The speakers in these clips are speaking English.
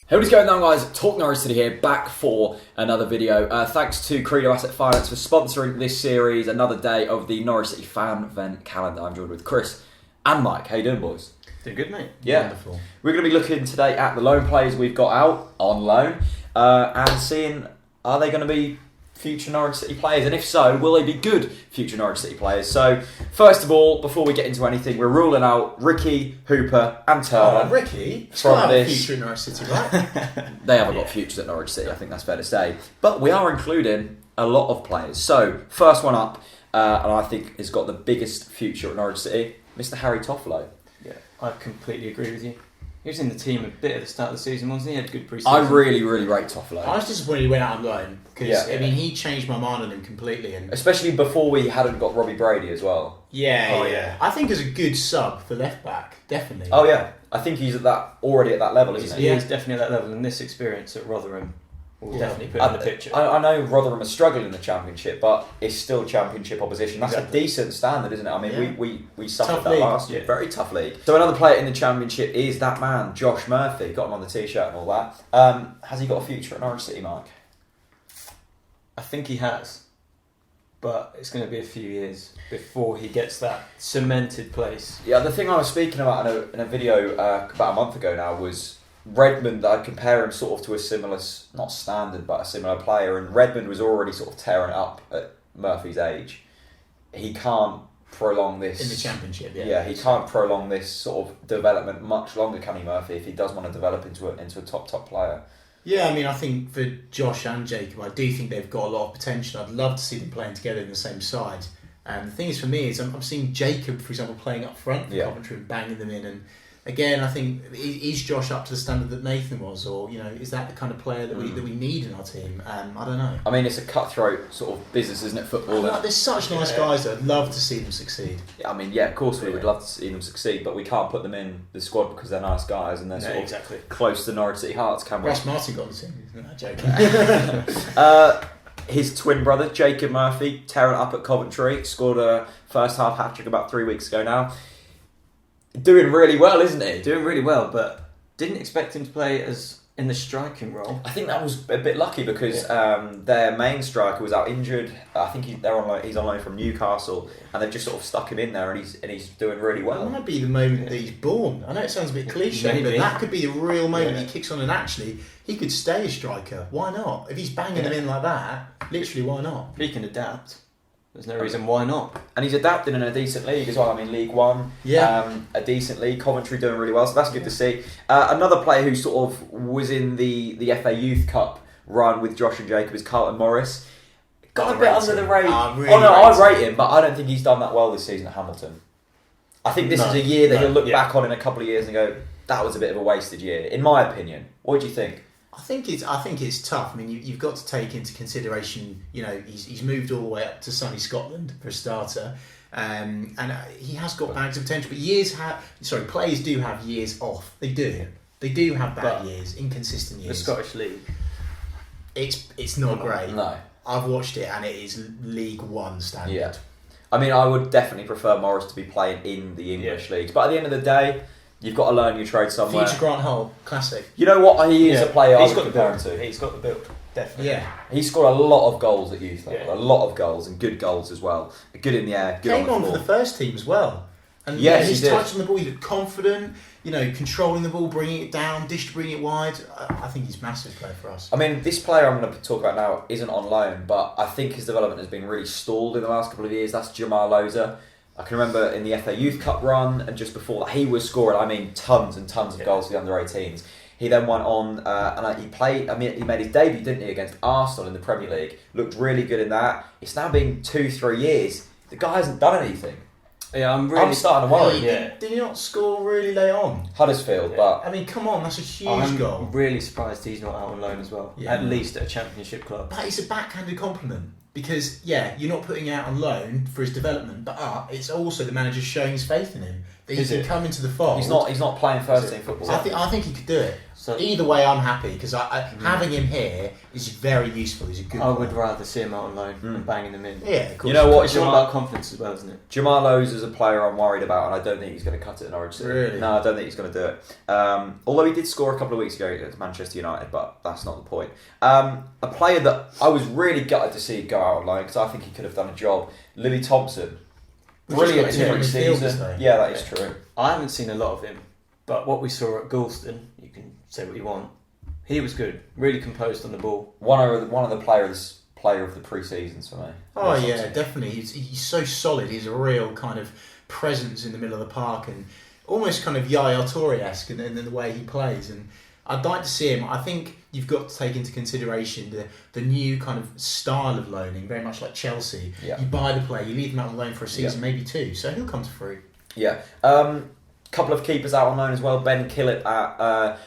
Hey, what is going on, guys? TalkNorwichCity here, back for another video. Thanks to Credo Asset Finance for sponsoring this series, another day of the Norwich City Fanvent Calendar. I'm joined with Chris and Mike. How you doing, boys? Doing good, mate. Yeah. Wonderful. We're going to be looking today at the loan players we've got out on loan and seeing, are they going to be future Norwich City players? And if so, will they be good future Norwich City players? So, first of all, before we get into anything, we're ruling out Ricky, Hooper and Turner. Ricky? From this. Future in Norwich City, right? They haven't got futures at Norwich City, I think that's fair to say. But we are including a lot of players. So, first one up, and I think has got the biggest future at Norwich City, Mr. Harry Toffolo. Yeah, I completely agree with you. He was in the team a bit at the start of the season, wasn't he? He had a good pre-season. I really rate Toffolo. I was disappointed he went out on loan because, Yeah. I mean, he changed my mind on him completely. And Especially before we hadn't got Robbie Brady as well. yeah. I think as a good sub for left back, definitely. Oh yeah, I think he's already at that level, isn't he? He is definitely at that level, and this experience at Rotherham will definitely put him in the picture. I know Rotherham are struggling in the Championship, but it's still Championship opposition. That's Exactly. a decent standard, isn't it? I mean, we suffered Tough that league. last year. Yeah. Very tough league. So another player in the Championship is that man, Josh Murphy. Got him on the T-shirt and all that. Has he got a future at Norwich City, Mark? I think he has, but it's going to be a few years before he gets that cemented place. Yeah, the thing I was speaking about in a video about a month ago now was Redmond. I'd compare him sort of to a similar, not standard, but a similar player. And Redmond was already sort of tearing it up at Murphy's age. He can't prolong this In the Championship, Yeah, he can't prolong this sort of development much longer, can he, Murphy? If he does want to develop into a top player. Yeah, I mean, I think for Josh and Jacob, I do think they've got a lot of potential. I'd love to see them playing together in the same side. And the thing is, for me, is I'm seeing Jacob, for example, playing up front for Coventry and banging them in. And again, I think, is Josh up to the standard that Nathan was? Or, you know, is that the kind of player that we need in our team? I don't know. I mean, it's a cutthroat sort of business, isn't it, football? There's such nice guys that I'd love to see them succeed. I mean, yeah, of course we would love to see them succeed, but we can't put them in the squad because they're nice guys and they're sort of close to Norwich City hearts, can we? Ross Martin got on the team, isn't that joking? His twin brother, Jacob Murphy, tearing it up at Coventry, scored a first half hat-trick about 3 weeks ago now. Doing really well, isn't he? Doing really well, but didn't expect him to play as in the striking role. I think that was a bit lucky because their main striker was out injured. I think he's on loan from Newcastle, and they've just sort of stuck him in there, and he's doing really well. It might be the moment that he's born. I know it sounds a bit cliche, but that could be the real moment he kicks on, and actually he could stay a striker. Why not? If he's banging them in like that, literally, why not? If he can adapt, there's no reason why not. And he's adapting in a decent league as well. I mean, League One, a decent league. Coventry doing really well, so that's good to see. Another player who sort of was in the FA Youth Cup run with Josh and Jacob is Carlton Morris. Got a bit under the radar. I rate him, but I don't think he's done that well this season at Hamilton. I think this is a year that he'll look back on in a couple of years and go, that was a bit of a wasted year, in my opinion. What do you think? I think it's tough. I mean, you've got to take into consideration. You know, he's moved all the way up to sunny Scotland for a starter, and he has got bags of potential. But players do have years off. They do. They do have bad years, inconsistent years. The Scottish League. It's not great. No. I've watched it and it is League One standard. Yeah. I mean, I would definitely prefer Morris to be playing in the English leagues, but at the end of the day, you've got to learn your trade somewhere. Future Grant Hull, classic. You know what? He is a player He's I got would the compare build. him to. He's got the build, definitely. Yeah. He scored a lot of goals at youth level, Yeah. a lot of goals, and good goals as well. Good in the air, good Came on the for floor. the first team as well. And Yes, his he did. touch on the ball, he looked confident, controlling the ball, bringing it down, distributing it wide. I think he's a massive player for us. I mean, this player I'm going to talk about now isn't on loan, but I think his development has been really stalled in the last couple of years. That's Jamal Loza. I can remember in the FA Youth Cup run, and just before that, he was scoring, tons and tons of goals for the under-18s. He then went on and he played. I mean, he made his debut, didn't he, against Arsenal in the Premier League? Looked really good in that. It's now been 2-3 years. The guy hasn't done anything. Yeah, I'm starting to worry. Did he not score really late on? Huddersfield, but I mean, come on, that's a huge I'm goal. really surprised he's not out on loan as well. Yeah. At least at a Championship club. That is a backhanded compliment. Because, you're not putting out on loan for his development, but it's also the manager showing his faith in him. That he can come into the fold. he's not playing first team football. I think he could do it. So either way, I'm happy because having him here is very useful. He's a good. I would rather see him out on loan than banging them in. Yeah, of course. You know what? It's all about confidence as well, isn't it? Jamal Loza is a player I'm worried about, and I don't think he's going to cut it in Norwich City. Really? No, I don't think he's going to do it. Although he did score a couple of weeks ago against Manchester United, but that's not the point. A player that I was really gutted to see go out on loan because I think he could have done a job. Thompson. Brilliant pre-season. Yeah, that is true. I haven't seen a lot of him, but what we saw at Goulston, you can say what you want. He was good, really composed on the ball. One of the player of the pre-seasons for me. Oh yeah, definitely. He's so solid. He's a real kind of presence in the middle of the park and almost kind of Yaya Toure-esque in the way he plays. And I'd like to see him. I think you've got to take into consideration the new kind of style of loaning, very much like Chelsea. Yeah. You buy the player, you leave them out on loan for a season, maybe two. So he'll come to free. Yeah. Couple of keepers out on loan as well. Ben Killip at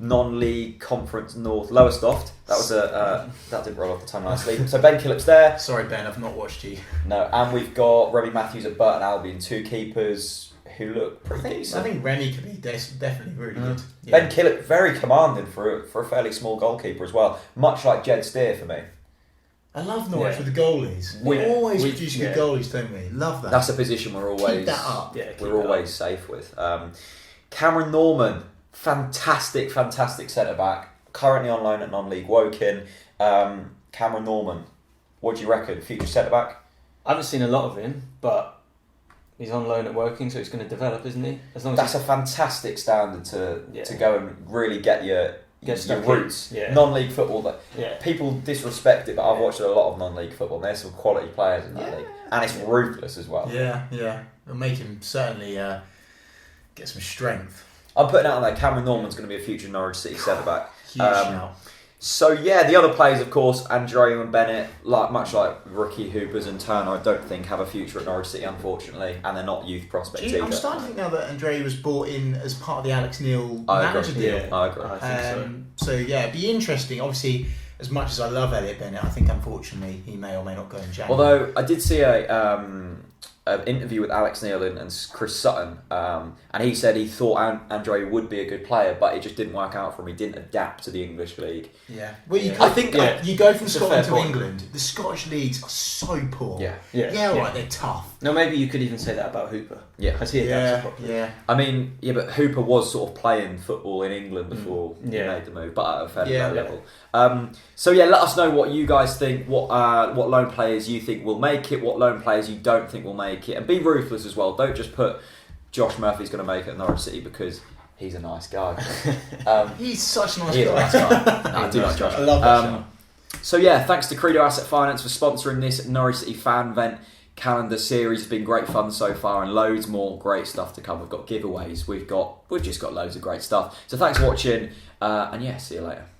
non-league conference North Lowestoft. That didn't roll off the tongue nicely. So Ben Killip's there. Sorry Ben, I've not watched you. No, and we've got Remy Matthews at Burton Albion, 2 keepers who look pretty decent. I think Remy could be definitely really good. Yeah. Ben Killip, very commanding for a fairly small goalkeeper as well. Much like Jed Steer for me. I love Norwich with the goalies. We always produce good goalies, don't we? Love that. That's a position we're always keep that up. We're always safe with. Cameron Norman, fantastic centre back. Currently on loan at non-league Woking. Cameron Norman, what do you reckon? Future centre back? I haven't seen a lot of him, but he's on loan at Woking, so he's going to develop, isn't he? As long as that's a fantastic standard to go and really get your roots. Yeah. Non-league football, people disrespect it, but I've watched a lot of non-league football and there's some quality players in that league. And it's ruthless as well. Yeah. It'll make him certainly get some strength. I'm putting out on there, Cameron Norman's going to be a future Norwich City centre-back. Huge shout. So the other players, of course, Andreu and Bennett, much like Ricky Hoopers and Turner, I don't think have a future at Norwich City, unfortunately, and they're not youth prospects either. I'm starting to think now that Andreu was brought in as part of the Alex Neil manager deal. I agree. I think so. It'd be interesting. Obviously, as much as I love Elliot Bennett, I think unfortunately he may or may not go in January. Although I did see an interview with Alex Neil and Chris Sutton, and he said he thought Andreu would be a good player, but it just didn't work out for him. He didn't adapt to the English league. Yeah. Well, I think you go from Scotland to England. The Scottish leagues are so poor. Right, they're tough. No, maybe you could even say that about Hooper. Yeah. Has he adapted properly? Yeah. I mean, but Hooper was sort of playing football in England before he made the move, but at a fairly low level. Let us know what you guys think, what loan players you think will make it, what loan players you don't think will make it, and be ruthless as well. Don't just put Josh Murphy's going to make it at Norwich City because he's a nice guy. He's such a nice guy. Nice guy. I do like Josh. I love that So thanks to Credo Asset Finance for sponsoring this Norwich City Fanvent calendar series. It's been great fun so far and loads more great stuff to come. We've got giveaways, we've just got loads of great stuff. So thanks for watching and see you later.